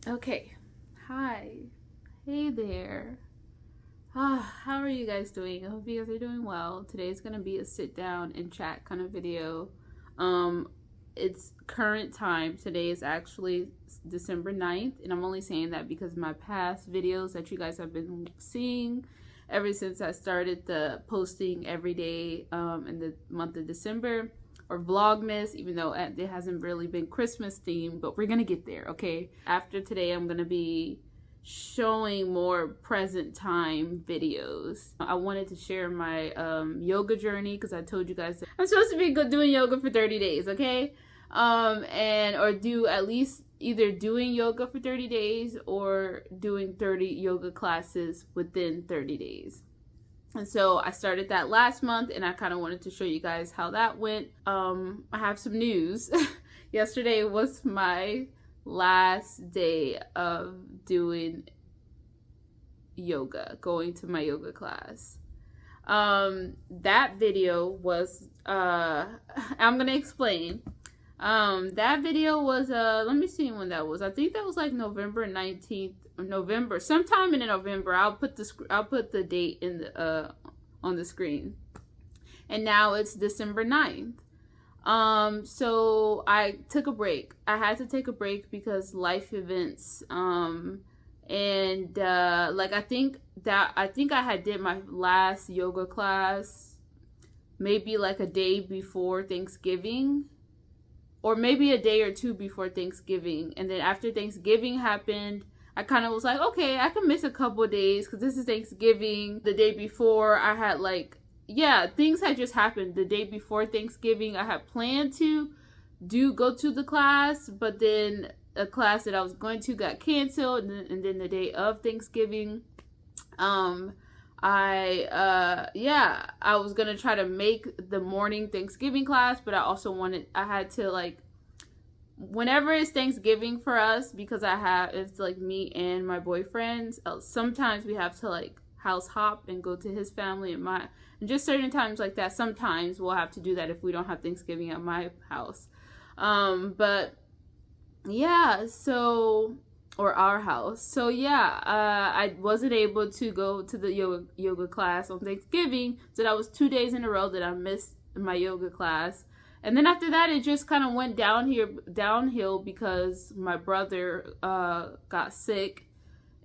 Okay. Hi. Hey there. How are you guys doing? I hope you guys are doing well. Today's gonna be a sit down and chat kind of video. Um, it's current time. Today is actually December 9th, and I'm only saying that because my past videos that you guys have been seeing ever since I started the posting every day in the month of December, or Vlogmas, even though it hasn't really been Christmas themed, but we're gonna get there, okay? After today, I'm gonna be showing more present time videos. I wanted to share my yoga journey because I told you guys that I'm supposed to be doing yoga for 30 days, okay? Or do at least either doing yoga for 30 days or doing 30 yoga classes within 30 days. And so I started that last month, and I kind of wanted to show you guys how that went. I have some news. Yesterday was my last day of doing yoga, going to my yoga class. That video was, I'm going to explain. That video was, let me see when that was. I think that was like November 19th, November, sometime in November. I'll put the date in the, on the screen. And now it's December 9th. So I took a break. I had to take a break because life events, like I think I had did my last yoga class maybe like a day before Thanksgiving, or maybe a day or two before Thanksgiving. And then after Thanksgiving happened, I kind of was like, okay, I can miss a couple of days because this is Thanksgiving. The day before, I had things had just happened. The day before Thanksgiving, I had planned to go to the class, but then a class that I was going to got canceled. And then the day of Thanksgiving, I was going to try to make the morning Thanksgiving class, but I had to whenever it's Thanksgiving for us, because it's like me and my boyfriend, sometimes we have to house hop and go to his family and just certain times like that. Sometimes we'll have to do that if we don't have Thanksgiving at my house. Or our house. So I wasn't able to go to the yoga class on Thanksgiving. So that was 2 days in a row that I missed my yoga class. And then after that, it just kind of went downhill because my brother got sick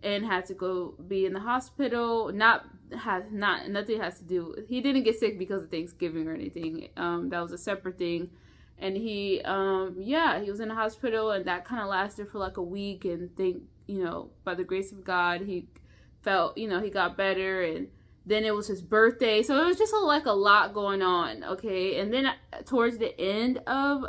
and had to go be in the hospital. Nothing has to do. He didn't get sick because of Thanksgiving or anything. That was a separate thing. And he was in the hospital, and that kind of lasted for like a week. And by the grace of God, he felt, he got better. And then it was his birthday, so it was just a lot going on. Okay, and then towards the end of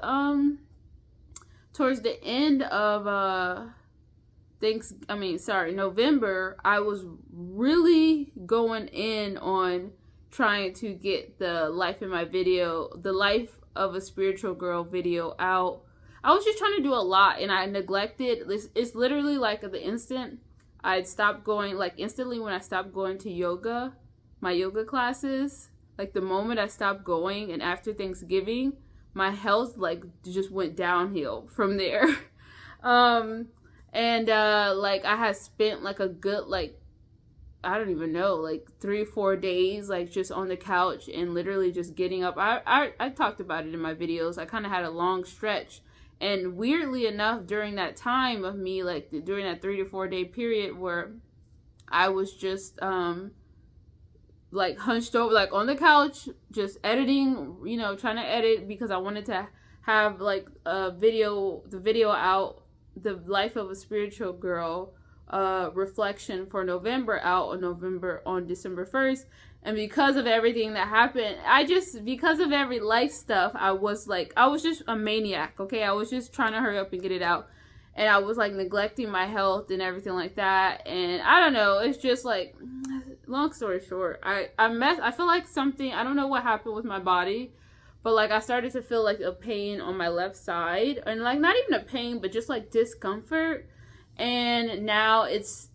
November, I was really going in on trying to get the life of a spiritual girl video out. I was just trying to do a lot, and I neglected. It's literally like the instant I'd stopped going, instantly when I stopped going to my yoga classes, the moment I stopped going, and after Thanksgiving, my health just went downhill from there. I had spent a good I don't even know, 3 or 4 days just on the couch and literally just getting up. I talked about it in my videos. I kind of had a long stretch, and weirdly enough, during that time of me, during that 3 to 4 day period where I was just hunched over on the couch just editing, trying to edit because I wanted to have the video out, the life of a spiritual girl reflection for November out on December 1st. And because of everything that happened, because of every life stuff, I was just a maniac. Okay, I was just trying to hurry up and get it out, and I was neglecting my health and everything like that. And I don't know, it's just long story short, I feel like something, I don't know what happened with my body, but I started to feel a pain on my left side, and not even a pain, but just discomfort. And now it's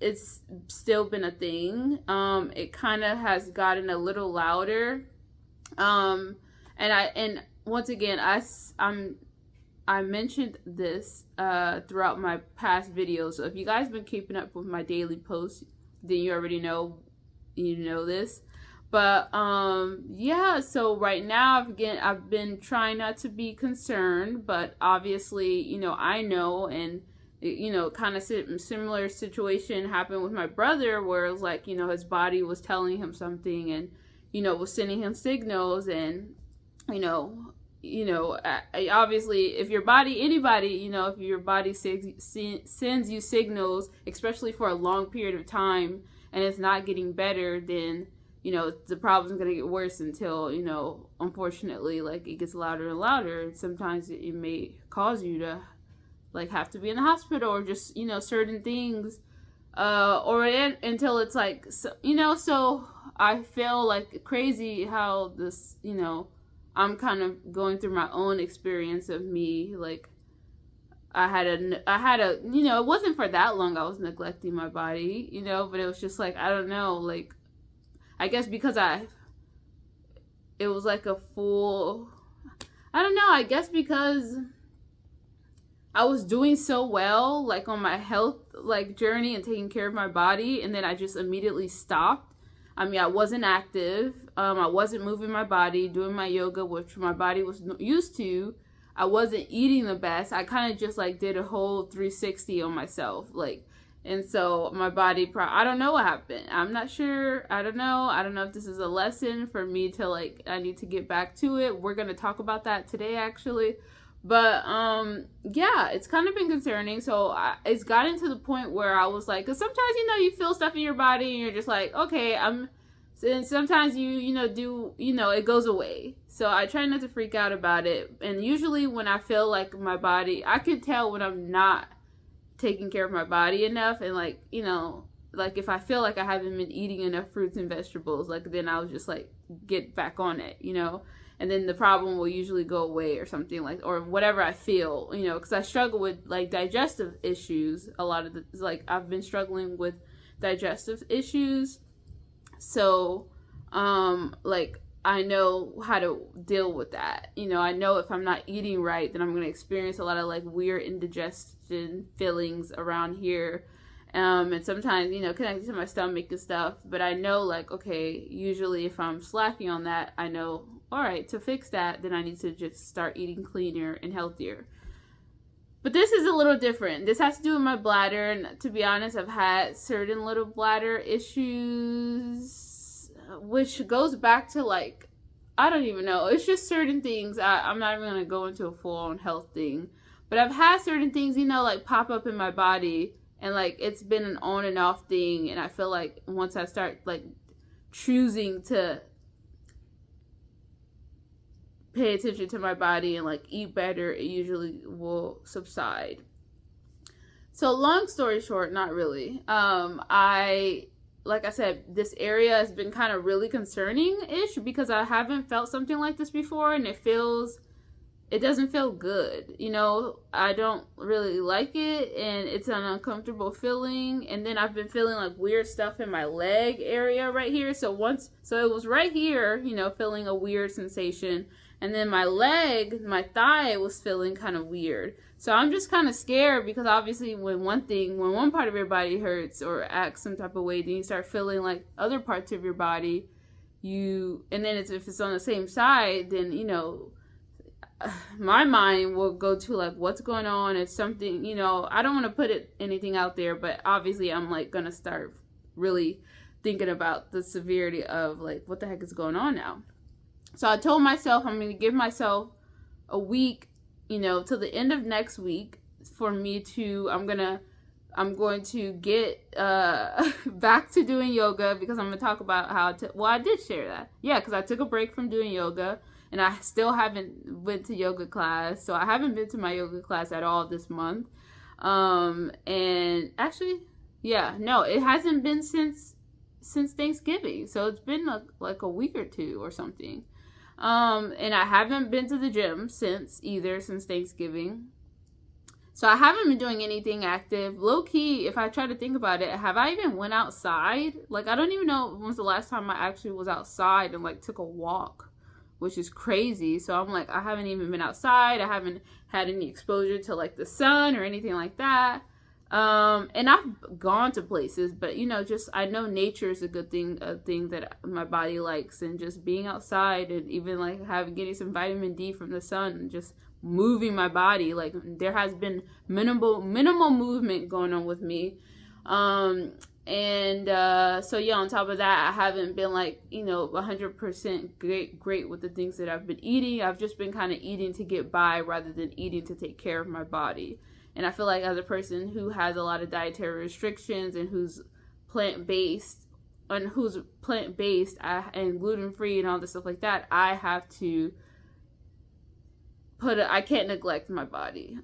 still been a thing. It kind of has gotten a little louder. And once again, I mentioned this throughout my past videos. So if you guys been keeping up with my daily posts, then you already know, this. But yeah, so right now I've been trying not to be concerned, but obviously, I know, and kind of similar situation happened with my brother, where it was like, his body was telling him something, and was sending him signals, and you know obviously, if your body, anybody, if your body sends you signals, especially for a long period of time, and it's not getting better, then the problem's going to get worse until, unfortunately, like, it gets louder and louder. And sometimes it may cause you to, like, have to be in the hospital, or just, certain things, until it's like, so I feel like crazy how this, I'm kind of going through my own experience of me, like, I had a, it wasn't for that long I was neglecting my body, but it was just like, I don't know, like, I guess because it was like a full, I don't know, I guess because I was doing so well, like, on my health, like, journey and taking care of my body, and then I just immediately stopped. I mean, I wasn't active, I wasn't moving my body, doing my yoga, which my body was used to. I wasn't eating the best. I kind of just, like, did a whole 360 on myself, like, and so my body, I don't know what happened. I'm not sure. I don't know if this is a lesson for me to, like, I need to get back to it. We're going to talk about that today, actually. But, yeah, it's kind of been concerning. So it's gotten to the point where I was like, because sometimes, you feel stuff in your body and you're just like, okay, and sometimes do, it goes away. So I try not to freak out about it. And usually when I feel like my body, I can tell when I'm not taking care of my body enough, and like, like, if I feel like I haven't been eating enough fruits and vegetables, like, then I'll just, like, get back on it, and then the problem will usually go away, or something, like, or whatever I feel, because I struggle with, like, digestive issues a lot of the, like, I've been struggling with digestive issues, so like, I know how to deal with that. I know if I'm not eating right, then I'm going to experience a lot of, like, weird indigestion feelings around here. And sometimes, connected to my stomach and stuff. But I know, like, okay, usually if I'm slacking on that, I know, all right, to fix that, then I need to just start eating cleaner and healthier. But this is a little different. This has to do with my bladder. And to be honest, I've had certain little bladder issues, which goes back to, like, I don't even know. It's just certain things. I'm not even going to go into a full-on health thing. But I've had certain things, like, pop up in my body. And, like, it's been an on and off thing. And I feel like once I start, like, choosing to pay attention to my body and, like, eat better, it usually will subside. So long story short, not really. Like I said, this area has been kind of really concerning-ish because I haven't felt something like this before, and it doesn't feel good. I don't really like it, and it's an uncomfortable feeling. And then I've been feeling, like, weird stuff in my leg area right here. So it was right here, feeling a weird sensation. And then my leg, my thigh was feeling kind of weird. So I'm just kind of scared because obviously when one part of your body hurts or acts some type of way, then you start feeling like other parts of your body, and then if it's on the same side, then, my mind will go to, like, what's going on? It's something, I don't want to put anything out there, but obviously I'm, like, going to start really thinking about the severity of, like, what the heck is going on now. So I told myself I'm going to give myself a week, till the end of next week for me to, I'm going to get back to doing yoga, because I'm going to talk about how I did share that. Yeah, because I took a break from doing yoga, and I still haven't went to yoga class. So I haven't been to my yoga class at all this month. And actually, yeah, no, it hasn't been since Thanksgiving. So it's been like a week or two or something. And I haven't been to the gym since Thanksgiving. So I haven't been doing anything active. Low key, if I try to think about it, have I even went outside? Like, I don't even know when's the last time I actually was outside and, like, took a walk which is crazy. So I'm like, I haven't even been outside. I haven't had any exposure to like the sun or anything like that. And I've gone to places, but you know, just I know nature is a good thing, a thing that my body likes, and just being outside and even like getting some vitamin D from the sun and just moving my body. Like there has been minimal movement going on with me. So yeah, on top of that, I haven't been like, you know, 100% great with the things that I've been eating. I've just been kind of eating to get by rather than eating to take care of my body. And I feel like as a person who has a lot of dietary restrictions and who's plant-based and gluten-free and all this stuff like that, I have to I can't neglect my body.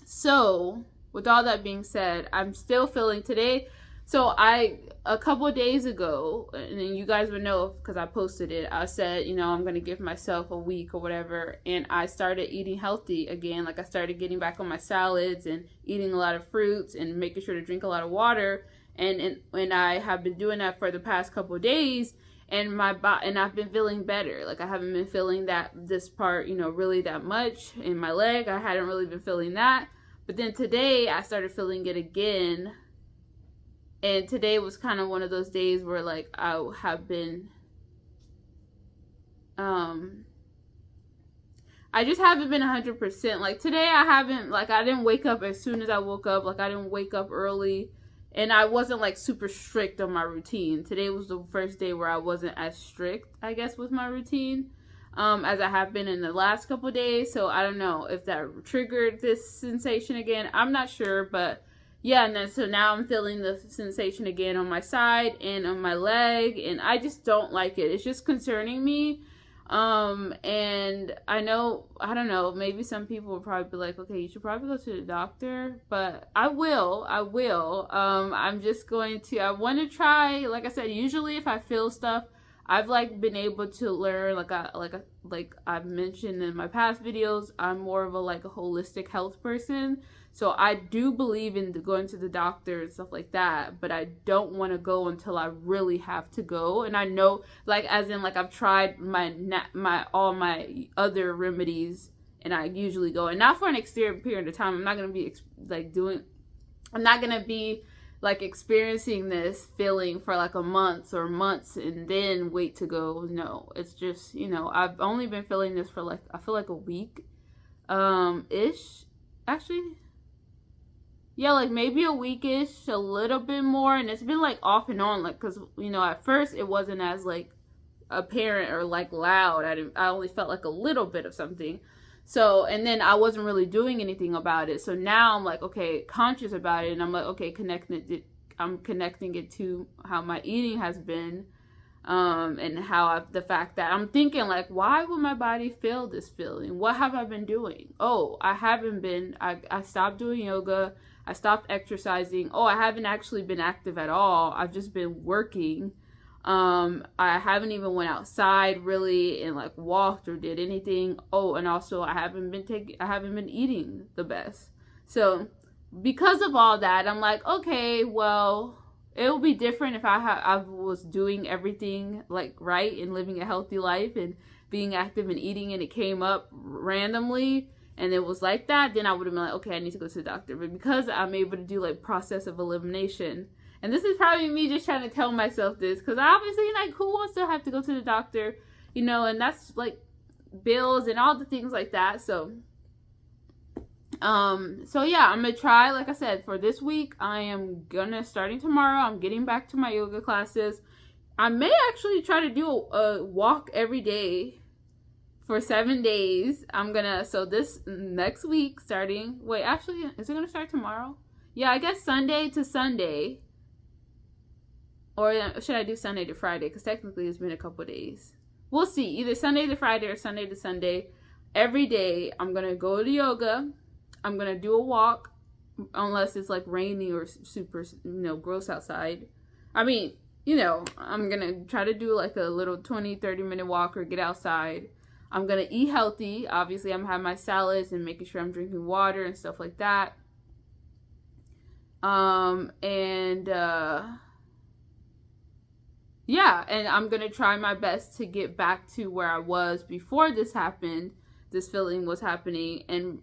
So with all that being said, I'm still feeling today. So a couple of days ago, and you guys would know because I posted it, I said, you know, I'm going to give myself a week or whatever. And I started eating healthy again. Like I started getting back on my salads and eating a lot of fruits and making sure to drink a lot of water. And I have been doing that for the past couple of days. And I've been feeling better. Like I haven't been feeling this part, you know, really that much in my leg. I hadn't really been feeling that. But then today I started feeling it again. And today was kind of one of those days where like I have been, I just haven't been 100%. Like today I didn't wake up as soon as I woke up. Like I didn't wake up early. And I wasn't like super strict on my routine. Today was the first day where I wasn't as strict, I guess, with my routine as I have been in the last couple of days. So I don't know if that triggered this sensation again. I'm not sure, but yeah. And then so now I'm feeling the sensation again on my side and on my leg, and I just don't like it. It's just concerning me. And I don't know, maybe some people will probably be like, okay, you should probably go to the doctor, but I will. I'm just I want to try, like I said, usually if I feel stuff, I've like been able to learn, like I've mentioned in my past videos, I'm more of a holistic health person. So I do believe in going to the doctor and stuff like that, but I don't want to go until I really have to go. And I know, like, as in, like, I've tried all my other remedies, and I usually go, and not for an extended period of time. I'm not gonna be experiencing this feeling for like a month or months and then wait to go. No, it's just, you know, I've only been feeling this for like, I feel like a week, ish, actually. Yeah, like maybe a weekish, a little bit more, and it's been like off and on, like, cause you know at first it wasn't as like apparent or like loud. I only felt like a little bit of something. So, and then I wasn't really doing anything about it. So now I'm like, okay, conscious about it, and I'm like, okay, I'm connecting it to how my eating has been, and the fact that I'm thinking like, why would my body feel this feeling? What have I been doing? Oh, I stopped doing yoga. I stopped exercising. Oh, I haven't actually been active at all. I've just been working. I haven't even went outside really and like walked or did anything. Oh, and also I haven't been eating the best. So because of all that, I'm like, okay, well, it would be different if I was doing everything like right and living a healthy life and being active and eating, and it came up randomly and it was like that, then I would have been like, okay, I need to go to the doctor. But because I'm able to do like process of elimination, and this is probably me just trying to tell myself this, because obviously, like, who wants to have to go to the doctor, you know, and that's like bills and all the things like that. So yeah, I'm gonna try, like I said, for this week. I am starting tomorrow, I'm getting back to my yoga classes. I may actually try to do a walk every day for 7 days. So this next week starting, is it gonna start tomorrow? Yeah, I guess Sunday to Sunday. Or should I do Sunday to Friday? Because technically it's been a couple days. We'll see. Either Sunday to Friday or Sunday to Sunday. Every day I'm going to go to yoga. I'm going to do a walk. Unless it's like rainy or super, you know, gross outside. I mean, you know, I'm going to try to do like a little 20-30 minute walk or get outside. I'm going to eat healthy. Obviously, I'm having my salads and making sure I'm drinking water and stuff like that. yeah, and I'm gonna try my best to get back to where I was before this happened, this feeling was happening, and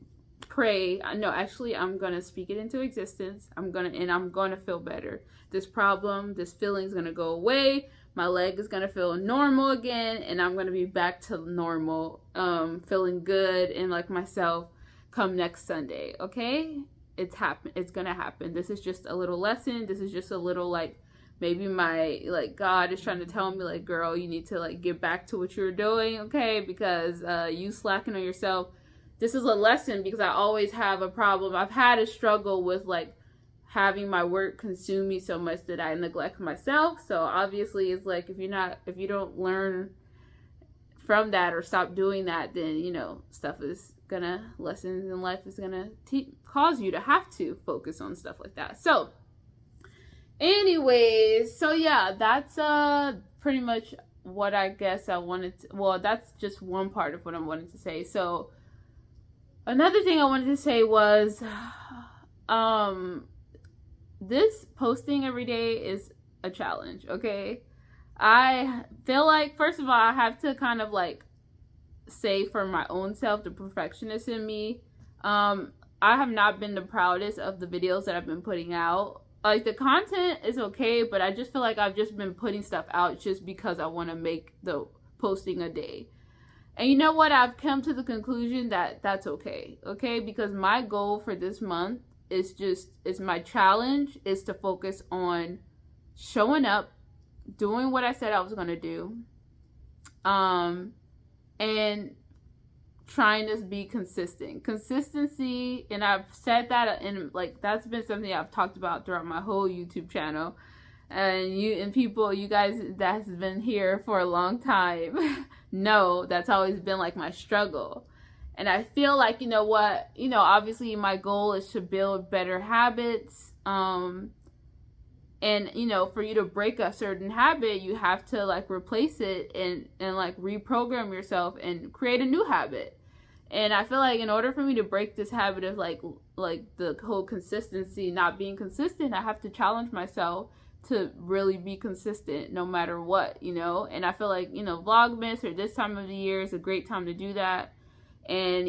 pray. No, actually, I'm gonna speak it into existence. I'm gonna feel better. This problem, this feeling is gonna go away. My leg is gonna feel normal again, and I'm gonna be back to normal, feeling good and like myself come next Sunday. Okay, it's gonna happen. This is just a little lesson. This is just a little like, maybe my like God is trying to tell me like, girl, you need to like get back to what you're doing, okay? Because you slacking on yourself. This is a lesson because I always have a problem. I've had a struggle with like having my work consume me so much that I neglect myself. So obviously it's like, if you don't learn from that or stop doing that, then lessons in life is gonna cause you to have to focus on stuff like that. So anyways, so yeah, that's pretty much what I guess I wanted to, well, that's just one part of what I wanted to say. So another thing I wanted to say was this posting every day is a challenge, okay? I feel like, first of all, I have to kind of like say for my own self, the perfectionist in me, I have not been the proudest of the videos that I've been putting out. Like, the content is okay, but I just feel like I've just been putting stuff out just because I want to make the posting a day. And you know what? I've come to the conclusion that that's okay. Okay? Because my goal for this month is my challenge is to focus on showing up, doing what I said I was going to do, and trying to be consistent. Consistency, and I've said that, and like that's been something I've talked about throughout my whole YouTube channel. And you guys that has been here for a long time know that's always been like my struggle. And I feel like, you know what, obviously my goal is to build better habits. And, for you to break a certain habit, you have to like replace it and like reprogram yourself and create a new habit. And I feel like in order for me to break this habit of like the whole consistency, not being consistent, I have to challenge myself to really be consistent no matter what, And I feel like, Vlogmas or this time of the year is a great time to do that. And,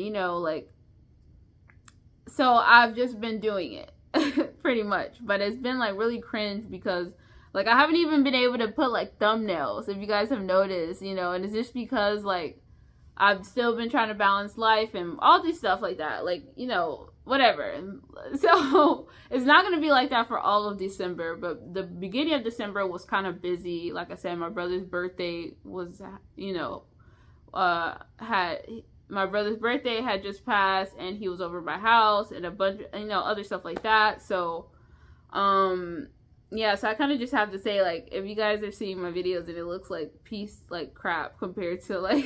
so I've just been doing it pretty much. But it's been like really cringe because like I haven't even been able to put like thumbnails, if you guys have noticed, and it's just because like I've still been trying to balance life and all this stuff like that, like, whatever. So it's not going to be like that for all of December, but the beginning of December was kind of busy. Like I said, my brother's birthday was, my brother's birthday had just passed and he was over my house and a bunch of, other stuff like that. So, yeah, so I kind of just have to say, like, if you guys are seeing my videos and it looks like like crap compared to like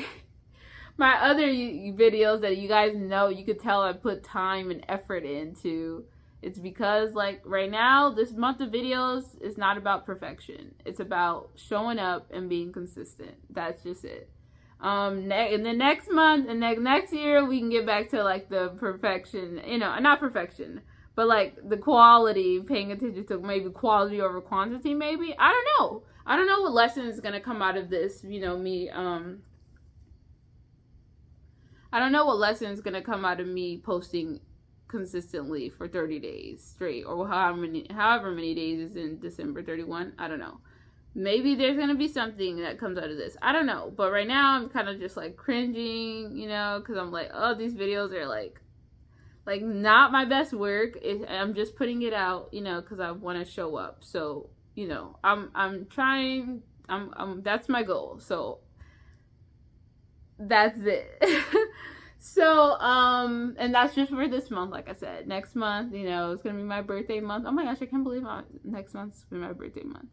my other videos that you guys know, you could tell I put time and effort into. It's because like right now, this month of videos is not about perfection. It's about showing up and being consistent. That's just it. In the next month and next year, we can get back to like the perfection, not perfection, but like the quality, paying attention to maybe quality over quantity, maybe. I don't know what lesson is going to come out of this, I don't know what lesson is going to come out of me posting consistently for 30 days straight, or however many days is in December 31. I don't know. Maybe there's going to be something that comes out of this. I don't know. But right now I'm kind of just like cringing, because I'm like, oh, these videos are like not my best work. I'm just putting it out, because I want to show up. So, I'm trying, that's my goal. So that's it. So, and that's just for this month, like I said. Next month, it's gonna be my birthday month. Oh my gosh, I can't believe next month's been my birthday month.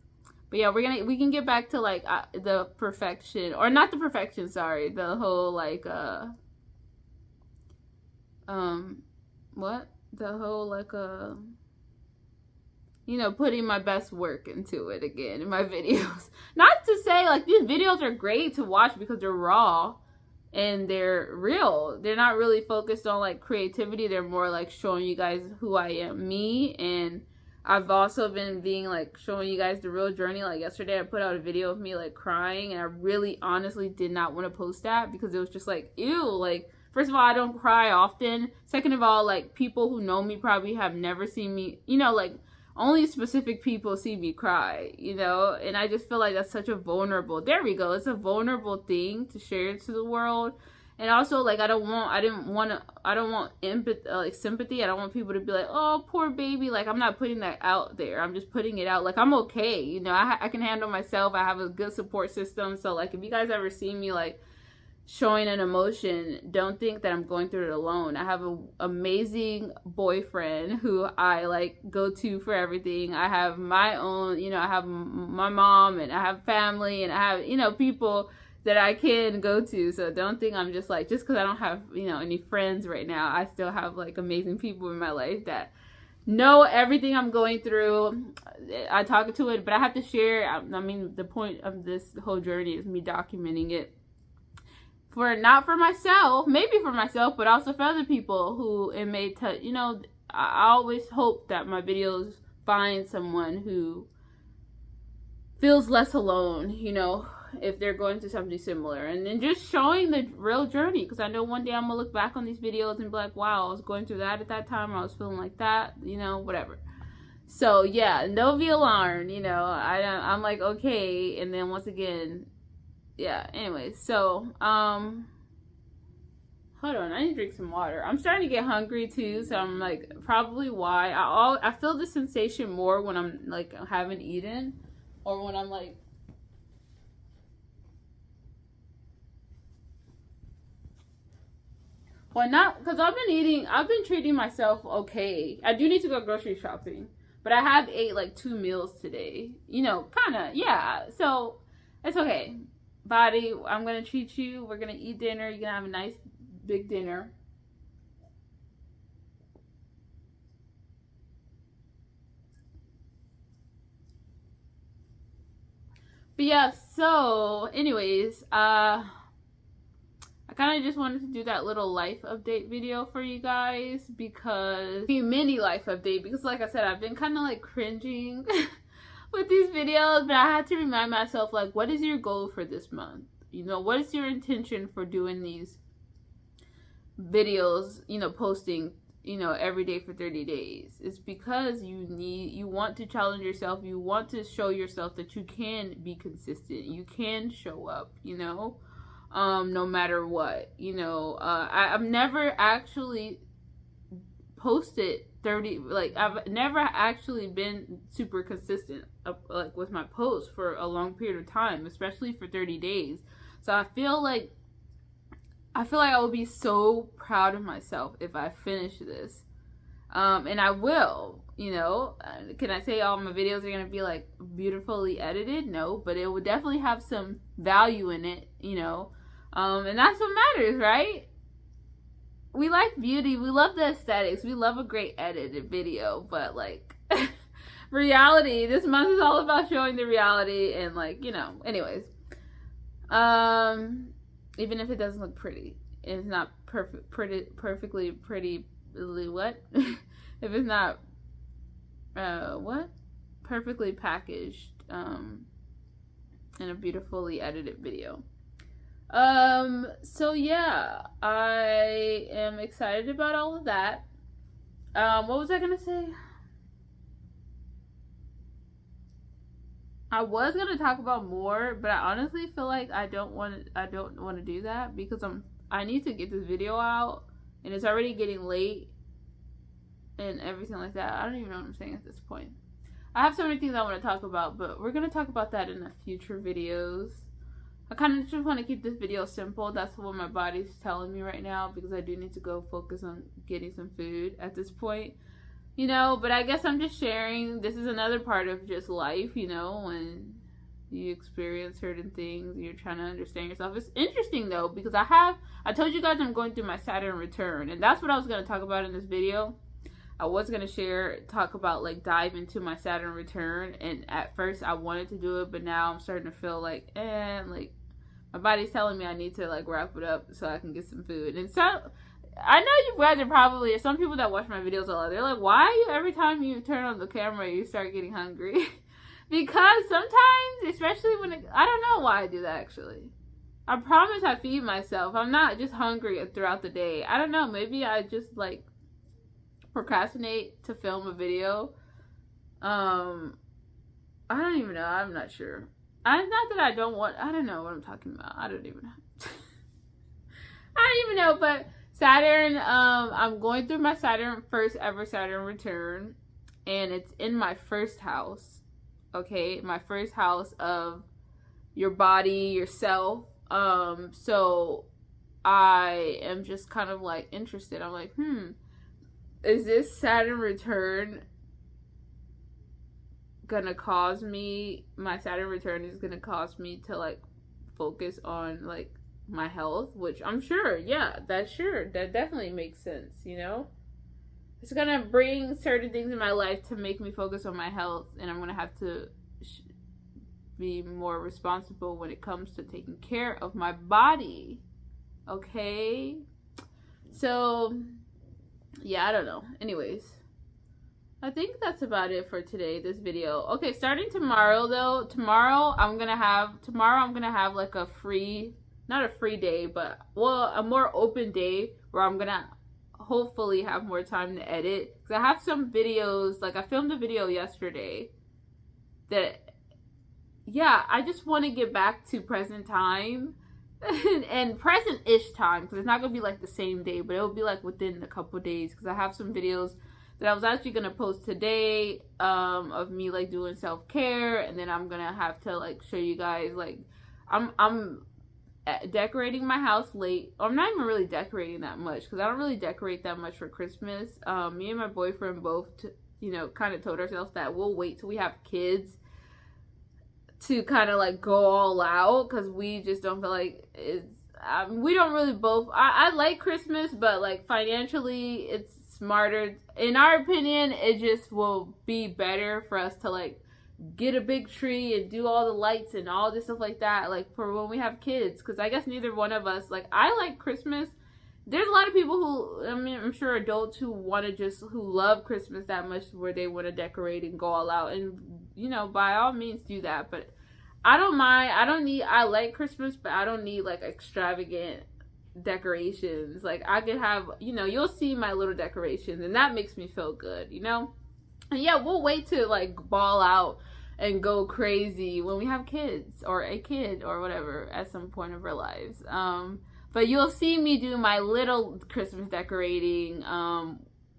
But yeah, we can get back to like the perfection, or not the perfection, sorry, the whole like putting my best work into it again in my videos. Not to say like these videos are great to watch because they're raw and they're real. They're not really focused on like creativity. They're more like showing you guys who I am, me, and I've also been being like showing you guys the real journey. Like yesterday I put out a video of me like crying, and I really honestly did not want to post that because it was just like, ew. Like, first of all, I don't cry often. Second of all, like, people who know me probably have never seen me, you know, like, only specific people see me cry, you know? And I just feel like that's such a vulnerable, there we go, it's a vulnerable thing to share to the world. And also, like, I don't want empathy, like, sympathy. I don't want people to be like, oh, poor baby. Like, I'm not putting that out there. I'm just putting it out. Like, I'm okay. You know, I can handle myself. I have a good support system. So, like, if you guys ever see me, like, showing an emotion, don't think that I'm going through it alone. I have an amazing boyfriend who I, like, go to for everything. I have my own, you know, I have my mom, and I have family, and I have, you know, people that I can go to. So don't think I'm just like, just because I don't have, you know, any friends right now, I still have like amazing people in my life that know everything I'm going through. I talk to it, but I have to share. I mean, the point of this whole journey is me documenting it for, not for myself, maybe for myself, but also for other people who it may touch. You know, I always hope that my videos find someone who feels less alone, you know, if they're going through something similar, and then just showing the real journey, because I know one day I'm gonna look back on these videos and be like, wow, I was going through that at that time, I was feeling like that, you know, whatever. So yeah, no be alarmed, you know, I'm like, okay. And then once again, yeah, anyway, so hold on, I need to drink some water. I'm starting to get hungry too, so I'm like, probably why I feel the sensation more when I'm like haven't eaten, or when I'm like, well, not because I've been treating myself okay. I do need to go grocery shopping, but I have ate like 2 meals today. You know, kind of, yeah. So it's okay. Body, I'm gonna treat you. We're gonna eat dinner. You're gonna have a nice big dinner. But yeah, so anyways, I kind of just wanted to do that little life update video for you guys, because mini life update, because like I said, I've been kind of like cringing with these videos, but I had to remind myself, like, what is your goal for this month? You know, what is your intention for doing these videos, you know, posting, you know, every day for 30 days? It's because you want to challenge yourself. You want to show yourself that you can be consistent. You can show up, you know, no matter what, you know. I've never actually posted 30, like, I've never actually been super consistent, like, with my posts for a long period of time, especially for 30 days. So I feel like I will be so proud of myself if I finish this. And I will, you know. Can I say all my videos are going to be like beautifully edited? No, but it will definitely have some value in it, you know. And that's what matters, right? We like beauty. We love the aesthetics. We love a great edited video. But, like, reality, this month is all about showing the reality. And, like, you know, anyways. Even if it doesn't look pretty. It's not perfectly pretty, what? If it's not, what? Perfectly packaged, in a beautifully edited video. So yeah, I am excited about all of that. What was I gonna say? I was gonna talk about more, but I honestly feel like I don't want to do that, because I need to get this video out, and it's already getting late and everything like that. I don't even know what I'm saying at this point. I have so many things I want to talk about, but we're gonna talk about that in the future videos. I kind of just want to keep this video simple. That's what my body's telling me right now, because I do need to go focus on getting some food at this point, you know. But I guess I'm just sharing. This is another part of just life, you know, when you experience certain things, you're trying to understand yourself. It's interesting though, because I told you guys I'm going through my Saturn return, and that's what I was going to talk about in this video. I was going to talk about, like, dive into my Saturn return, and at first I wanted to do it, but now I'm starting to feel like, like, my body's telling me I need to, like, wrap it up so I can get some food. And so, I know you guys are probably, some people that watch my videos a lot, they're like, why every time you turn on the camera you start getting hungry? Because sometimes, especially when I don't know why I do that actually. I promise I feed myself. I'm not just hungry throughout the day. I don't know. Maybe I just like procrastinate to film a video. I don't even know. I'm not sure. Not that I don't want. I don't know what I'm talking about. I don't even know. I don't even know. But Saturn. I'm going through my first ever Saturn return, and it's in my first house. Okay, my first house of your body, yourself. So I am just kind of like interested. I'm like, is this Saturn return gonna cause me, my Saturn return is gonna cause me to like focus on like my health, which I'm sure, yeah, that definitely makes sense, you know? It's gonna bring certain things in my life to make me focus on my health, and I'm gonna have to be more responsible when it comes to taking care of my body. Okay? So, yeah, I don't know. Anyways, I think that's about it for today, this video. Okay, starting tomorrow though, tomorrow I'm gonna have like a free, not a free day, but well, a more open day where I'm gonna hopefully have more time to edit. Because I have some videos, like I filmed a video yesterday that, yeah, I just want to get back to present time and present-ish time, because it's not going to be like the same day, but it'll be like within a couple days, because I have some videos that I was actually going to post today of me like doing self-care, and then I'm going to have to like show you guys like I'm decorating my house late. I'm not even really decorating that much, because I don't really decorate that much for Christmas. Me and my boyfriend both kind of told ourselves that we'll wait till we have kids to kind of like go all out, because we just don't feel like it's we don't really both, I like Christmas, but like financially it's smarter, in our opinion, it just will be better for us to like get a big tree and do all the lights and all this stuff like that, like for when we have kids, because I guess neither one of us, like I like Christmas. There's a lot of people who, I mean, I'm sure adults who love Christmas that much where they want to decorate and go all out, and by all means do that, but I don't mind. I like Christmas, but I don't need like extravagant decorations. Like I could have, you'll see my little decorations, and that makes me feel good, And yeah, we'll wait to like ball out and go crazy when we have kids or a kid or whatever at some point of our lives. But you'll see me do my little Christmas decorating.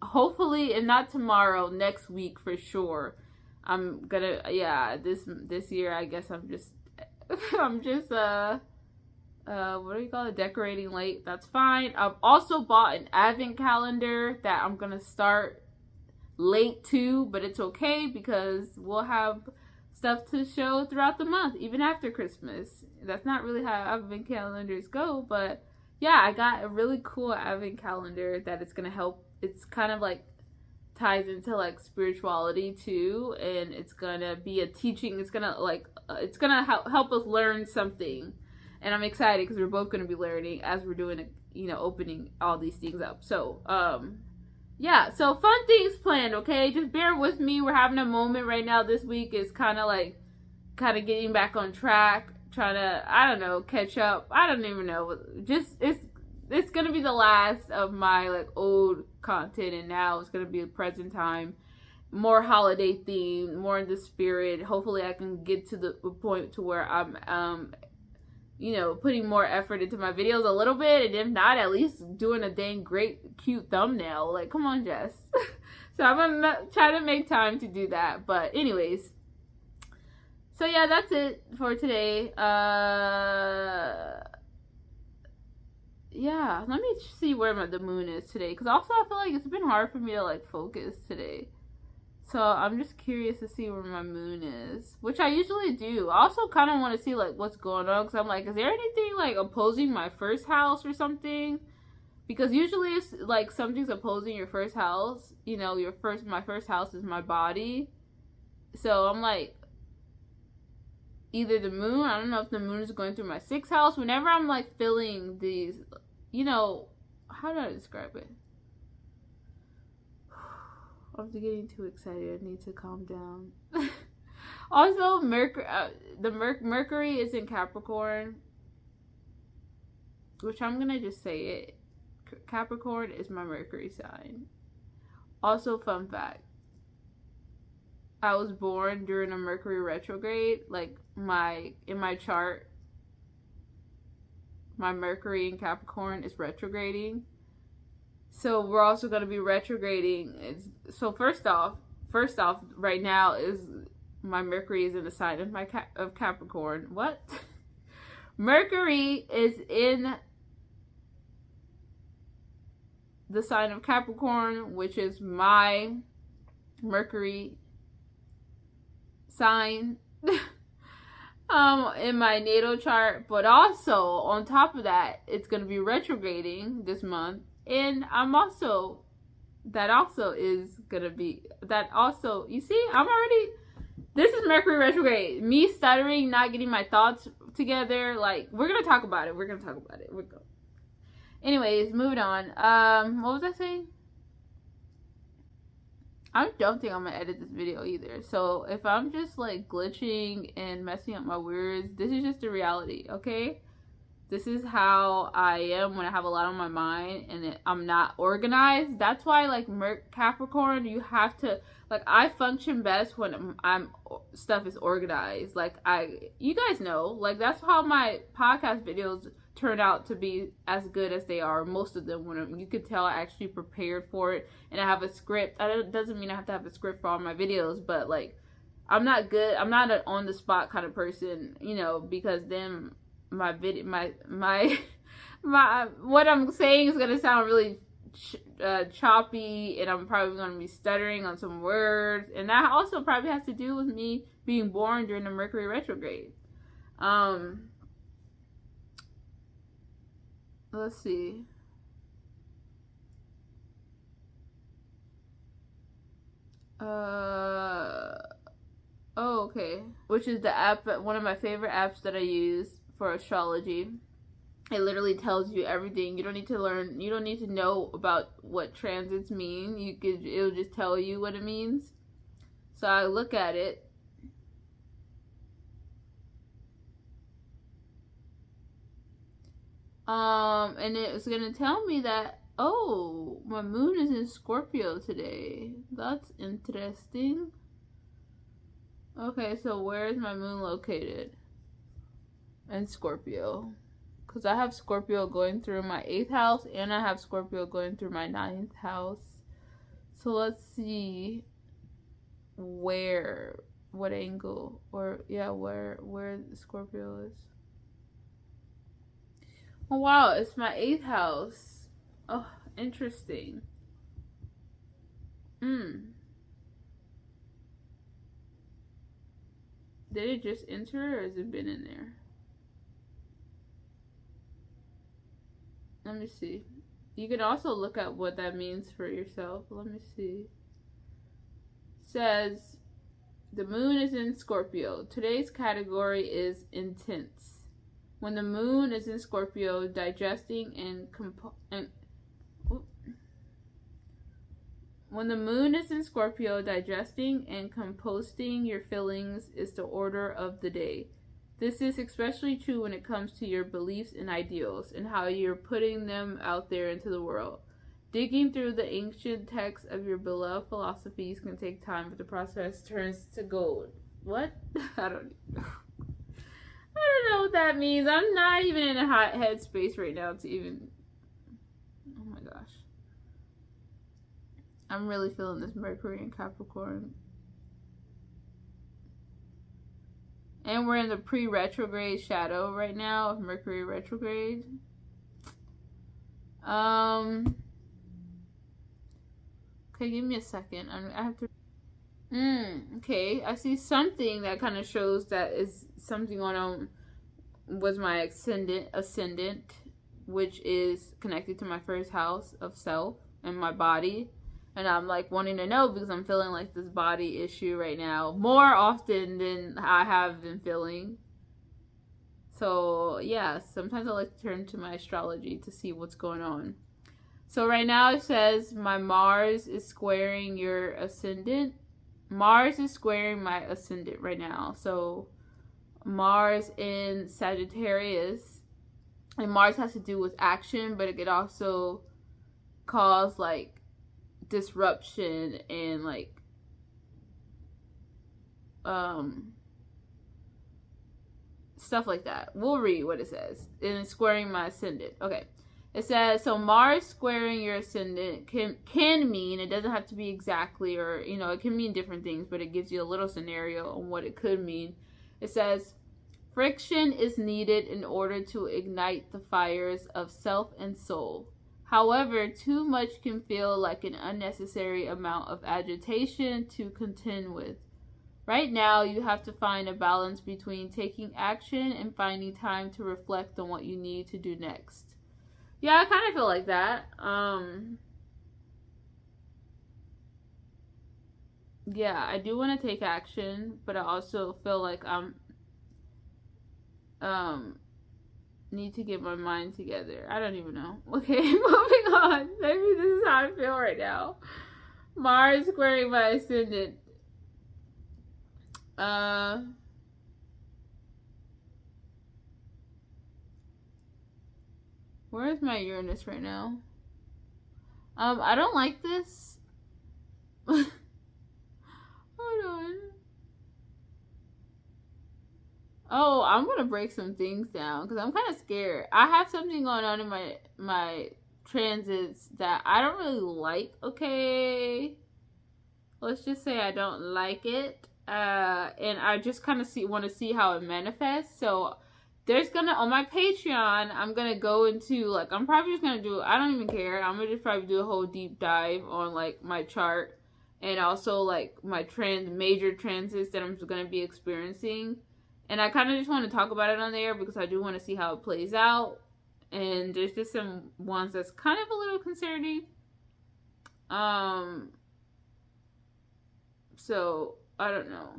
Hopefully, if not tomorrow, next week for sure. I'm gonna, this year I guess I'm just what do you call it, decorating late. That's fine. I've also bought an advent calendar that I'm gonna start late too, but it's okay because we'll have stuff to show throughout the month, even after Christmas. That's not really how advent calendars go, but yeah, I got a really cool advent calendar that it's gonna help. It's kind of like ties into like spirituality too, and it's gonna be a teaching. It's gonna help us learn something, and I'm excited because we're both gonna be learning as we're doing it, opening all these things up. So yeah, so fun things planned. Okay, just bear with me. We're having a moment right now. This week is kind of getting back on track, trying to, I don't know, catch up. I don't even know. Just it's gonna be the last of my like old content, and now it's gonna be a present time, more holiday themed, more in the spirit. Hopefully I can get to the point to where I'm putting more effort into my videos a little bit, and if not, at least doing a dang great cute thumbnail. Like, come on, Jess. So I'm gonna try to make time to do that. But anyways, so yeah, that's it for today. Yeah, let me see where the moon is today, because also I feel like it's been hard for me to like focus today. So I'm just curious to see where my moon is, which I usually do. I also kind of want to see like what's going on, because I'm like, is there anything like opposing my first house or something? Because usually it's like something's opposing your first house. My first house is my body. So I'm like, either the moon, I don't know if the moon is going through my sixth house. Whenever I'm like feeling these, how do I describe it? I'm getting too excited. I need to calm down. Also, Mercury is in Capricorn, which I'm gonna just say it. Capricorn is my Mercury sign. Also, fun fact: I was born during a Mercury retrograde. Like in my chart, my Mercury in Capricorn is retrograding. So we're also going to be retrograding. So first off, right now is my Mercury is in the sign of Capricorn. What? Mercury is in the sign of Capricorn, which is my Mercury sign in my natal chart. But also on top of that, it's going to be retrograding this month, and that also you see, this is Mercury retrograde, me stuttering, not getting my thoughts together. Like, we're gonna talk about it. Anyways, moving on. What was I saying? I don't think I'm gonna edit this video either. So if I'm just like glitching and messing up my words, this is just the reality, okay? This is how I am when I have a lot on my mind and I'm not organized. That's why, like, Capricorn, you have to, like, I function best when stuff is organized. Like, you guys know, like, that's how my podcast videos turn out to be as good as they are. Most of them, when you could tell I actually prepared for it and I have a script. That doesn't mean I have to have a script for all my videos, but, like, I'm not an on the spot kind of person, you know, because then my what I'm saying is gonna sound really choppy, and I'm probably gonna be stuttering on some words, and that also probably has to do with me being born during the Mercury retrograde. Let's see. Oh, okay. Which is the app, one of my favorite apps that I use for astrology. It literally tells you everything. You don't need to know about what transits mean. It'll just tell you what it means. So I look at it. And it's gonna tell me that, oh, my moon is in Scorpio today. That's interesting. Okay, so where is my moon located? In Scorpio. Because I have Scorpio going through my 8th house, and I have Scorpio going through my 9th house. So let's see what angle, or yeah, where Scorpio is. Oh wow, it's my 8th house. Oh, interesting. Did it just enter, or has it been in there? Let me see. You can also look at what that means for yourself. Let me see. It says the moon is in Scorpio. Today's category is intense. When the moon is in Scorpio, digesting and when the moon is in Scorpio, digesting and composting your feelings is the order of the day. This is especially true when it comes to your beliefs and ideals and how you're putting them out there into the world. Digging through the ancient texts of your beloved philosophies can take time, but the process turns to gold. What? I don't know what that means. I'm not even in a hot headspace right now to even... Oh my gosh. I'm really feeling this Mercury in Capricorn. And we're in the pre-retrograde shadow right now of Mercury retrograde. Okay, give me a second. I have to... Okay, I see something that kind of shows that is something going on with my ascendant, which is connected to my first house of self and my body. And I'm like wanting to know because I'm feeling like this body issue right now more often than I have been feeling. So yeah, sometimes I like to turn to my astrology to see what's going on. So right now it says my Mars is squaring your ascendant. Mars is squaring my ascendant right now. So Mars in Sagittarius, and Mars has to do with action, but it could also cause like disruption and like stuff like that. We'll read what it says. And it's squaring my ascendant. Okay. It says, so Mars squaring your ascendant can mean, it doesn't have to be exactly, or, you know, it can mean different things, but it gives you a little scenario on what it could mean. It says, friction is needed in order to ignite the fires of self and soul. However, too much can feel like an unnecessary amount of agitation to contend with. Right now, you have to find a balance between taking action and finding time to reflect on what you need to do next. Yeah, I kind of feel like that. Yeah, I do want to take action, but I also feel like need to get my mind together. I don't even know. Okay, moving on. Maybe this is how I feel right now. Mars squaring my ascendant. Where is my Uranus right now? I don't like this. Hold on. Oh, I'm gonna break some things down because I'm kind of scared. I have something going on in my transits that I don't really like. Okay, let's just say I don't like it, and I just kind of want to see how it manifests. So there's gonna, on my Patreon, I'm gonna go into like, I'm probably just gonna do, I don't even care, I'm gonna just probably do a whole deep dive on like my chart and also like my major transits that I'm gonna be experiencing. And I kind of just want to talk about it on there because I do want to see how it plays out. And there's just some ones that's kind of a little concerning. So I don't know.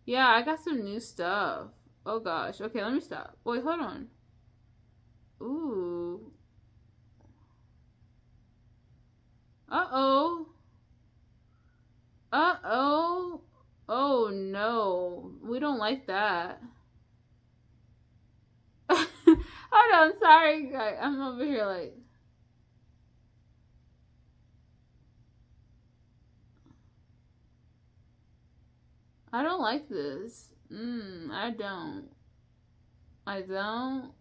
Yeah, I got some new stuff. Oh gosh. Okay, let me stop. Wait, hold on. Ooh. Uh-oh. Uh-oh. Oh no. We don't like that. Hold on, sorry. I'm over here like... I don't like this. I don't. I don't.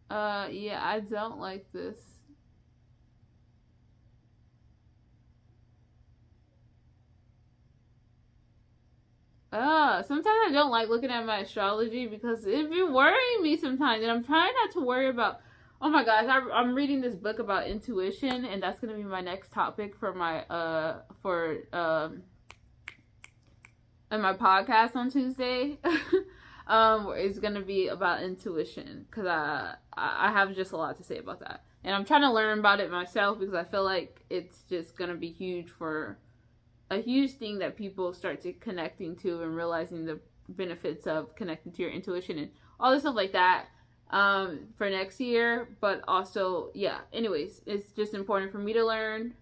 Yeah, I don't like this. Sometimes I don't like looking at my astrology because it be worrying me sometimes, and I'm trying not to worry about. Oh my gosh, I'm reading this book about intuition, and that's gonna be my next topic for my in my podcast on Tuesday. It's gonna be about intuition because I have just a lot to say about that, and I'm trying to learn about it myself because I feel like it's just gonna be huge for a huge thing that people start to connecting to and realizing the benefits of connecting to your intuition and all this stuff like that for next year. But also, yeah, anyways, it's just important for me to learn.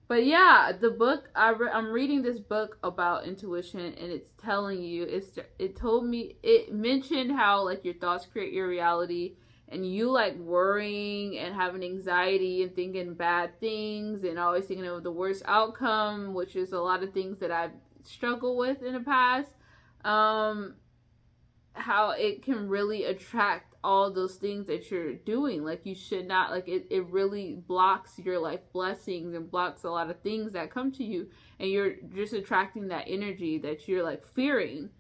But yeah, the book I'm reading this book about intuition, and it's telling you, it mentioned how like your thoughts create your reality, and you like worrying and having anxiety and thinking bad things and always thinking of the worst outcome, which is a lot of things that I've struggled with in the past. How it can really attract all those things that you're doing. Like you should not, like it really blocks your life blessings and blocks a lot of things that come to you, and you're just attracting that energy that you're like fearing.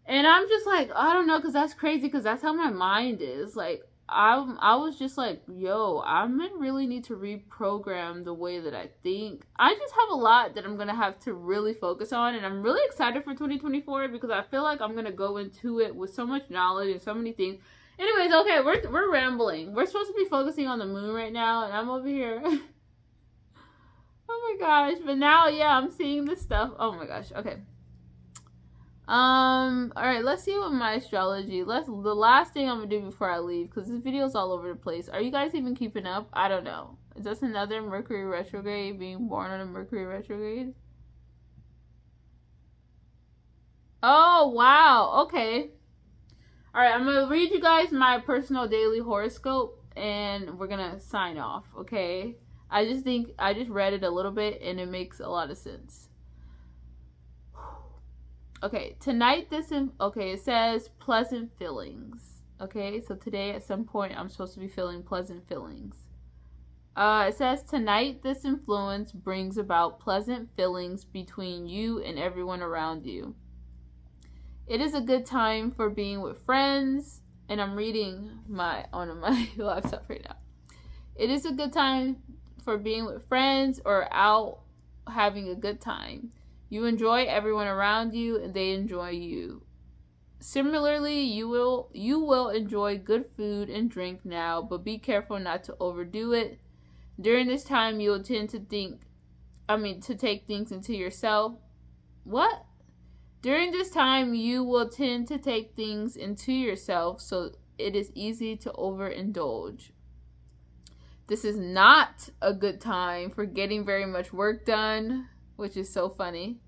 And I'm just like, I don't know, because that's crazy, because that's how my mind is. Like, I was just like, yo, I'm gonna really need to reprogram the way that I think. I just have a lot that I'm gonna have to really focus on, and I'm really excited for 2024 because I feel like I'm gonna go into it with so much knowledge and so many things. Anyways, okay, we're rambling. We're supposed to be focusing on the moon right now, and I'm over here. Oh my gosh! But now, yeah, I'm seeing this stuff. Oh my gosh. Okay. All right, let's see what my astrology. The last thing I'm gonna do before I leave, because this video's all over the place. Are you guys even keeping up? I don't know. Is this another Mercury retrograde? Being born on a Mercury retrograde? Oh wow. Okay. All right, I'm gonna read you guys my personal daily horoscope, and we're gonna sign off. Okay. I just think I just read it a little bit, and it makes a lot of sense. Okay, tonight it says pleasant feelings. Okay, so today at some point I'm supposed to be feeling pleasant feelings. It says tonight this influence brings about pleasant feelings between you and everyone around you. It is a good time for being with friends, and I'm reading on my laptop right now. It is a good time for being with friends or out having a good time. You enjoy everyone around you and they enjoy you. Similarly, you will enjoy good food and drink now, but be careful not to overdo it. During this time, you'll tend to take things into yourself. What? During this time, you will tend to take things into yourself, so it is easy to overindulge. This is not a good time for getting very much work done, which is so funny,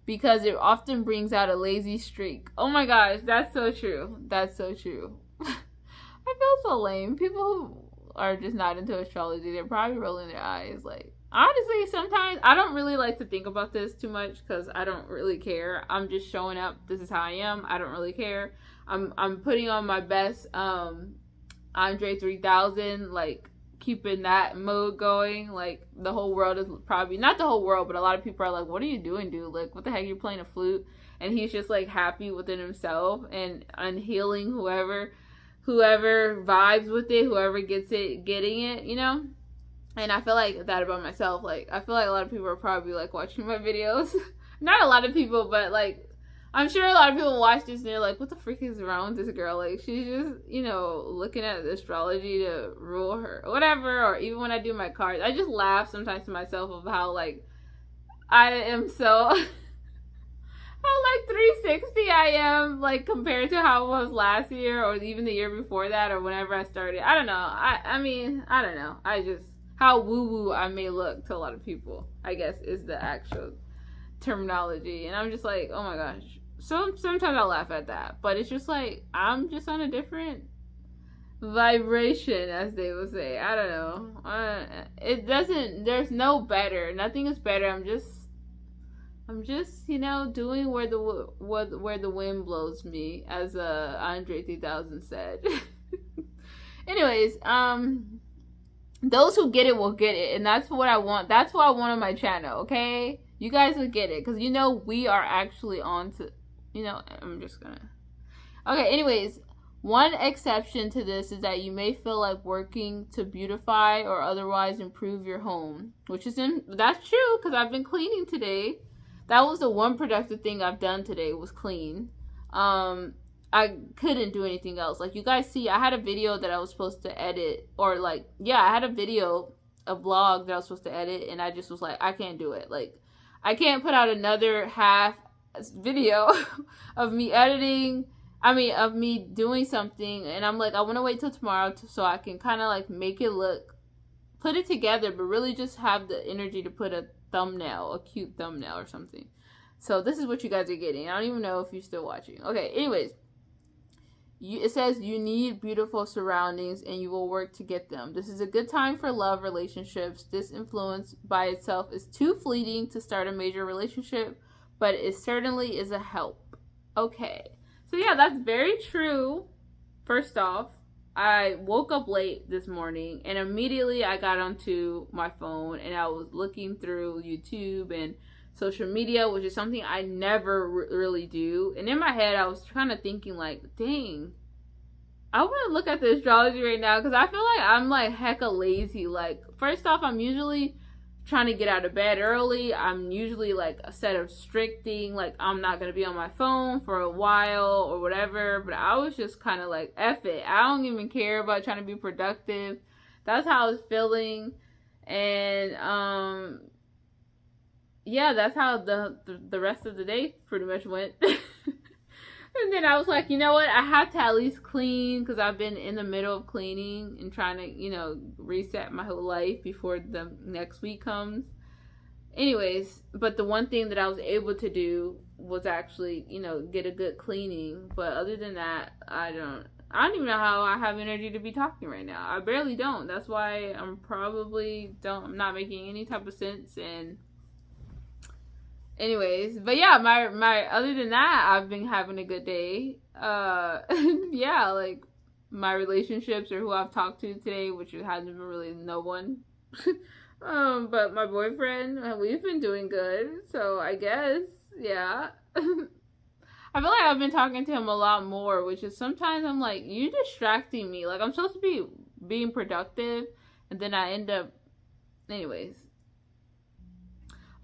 because it often brings out a lazy streak. Oh my gosh, that's so true. That's so true. I feel so lame. People who are just not into astrology, they're probably rolling their eyes. Like, honestly, sometimes I don't really like to think about this too much because I don't really care. I'm just showing up. This is how I am. I don't really care. I'm putting on my best Andre 3000, like, keeping that mode going. Like, the whole world is probably not the whole world, but a lot of people are like, what are you doing, dude? Like, what the heck, you're playing a flute? And he's just like happy within himself and healing whoever vibes with it, whoever gets it, getting it, you know. And I feel like that about myself. Like, I feel like a lot of people are probably like watching my videos. Not a lot of people, but like, I'm sure a lot of people watch this and they're like, what the freak is wrong with this girl? Like, she's just, looking at the astrology to rule her, or whatever. Or even when I do my cards, I just laugh sometimes to myself of how, like, I am so, how, like, 360 I am, like, compared to how it was last year or even the year before that or whenever I started. I don't know. I mean, I don't know. How woo-woo I may look to a lot of people, I guess, is the actual terminology. And I'm just like, oh my gosh. So sometimes I laugh at that, but it's just like, I'm just on a different vibration, as they would say. I don't know. There's no better. Nothing is better. I'm just doing where the wind blows me, as Andre 3000 said. Anyways, those who get it will get it, and that's what I want. That's what I want on my channel, okay? You guys will get it, because we are actually on to, I'm just gonna. Okay, anyways, one exception to this is that you may feel like working to beautify or otherwise improve your home, that's true, because I've been cleaning today. That was the one productive thing I've done today, was clean. I couldn't do anything else. Like, you guys see, I had a video that I was supposed to edit, or I had a vlog that I was supposed to edit, and I just was like, I can't do it. Like, I can't put out another half video of me of me doing something, and I'm like, I want to wait till tomorrow so I can kind of like make it put it together, but really just have the energy to put a cute thumbnail or something. So this is what you guys are getting. I don't even know if you're still watching. Okay, anyways. It says you need beautiful surroundings and you will work to get them. This is a good time for love relationships. This influence by itself is too fleeting to start a major relationship, but it certainly is a help. Okay. So yeah, that's very true. First off, I woke up late this morning and immediately I got onto my phone and I was looking through YouTube and social media, which is something I never really do. And in my head, I was kind of thinking like, dang, I want to look at the astrology right now because I feel like I'm like hecka lazy. Like, first off, I'm usually trying to get out of bed early. I'm usually like a set of strict thing, like I'm not going to be on my phone for a while or whatever. But I was just kind of like, F it. I don't even care about trying to be productive. That's how I was feeling. And, yeah, that's how the rest of the day pretty much went. And then I was like, you know what? I have to at least clean because I've been in the middle of cleaning and trying to, reset my whole life before the next week comes. Anyways, but the one thing that I was able to do was actually, get a good cleaning. But other than that, I don't even know how I have energy to be talking right now. I barely don't. That's why I'm not making any type of sense. And anyways, but yeah, my other than that, I've been having a good day. Yeah, like my relationships or who I've talked to today, which hasn't been really no one. But my boyfriend, we've been doing good. So I guess, yeah. I feel like I've been talking to him a lot more, which is sometimes I'm like, you're distracting me. Like I'm supposed to be being productive, and then I end up, anyways.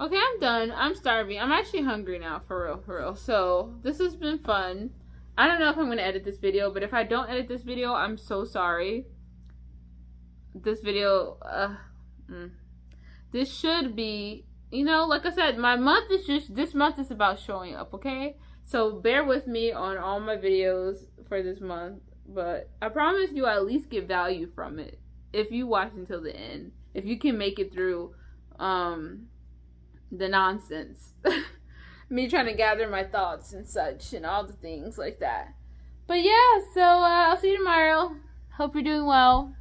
Okay, I'm done. I'm starving. I'm actually hungry now, for real. So this has been fun. I don't know if I'm gonna edit this video, but if I don't edit this video, I'm so sorry. This video, this should be, like I said, this month is about showing up, okay? So bear with me on all my videos for this month, but I promise you I'll at least get value from it if you watch until the end. If you can make it through the nonsense. Me trying to gather my thoughts and such and all the things like that. But yeah, so I'll see you tomorrow. Hope you're doing well.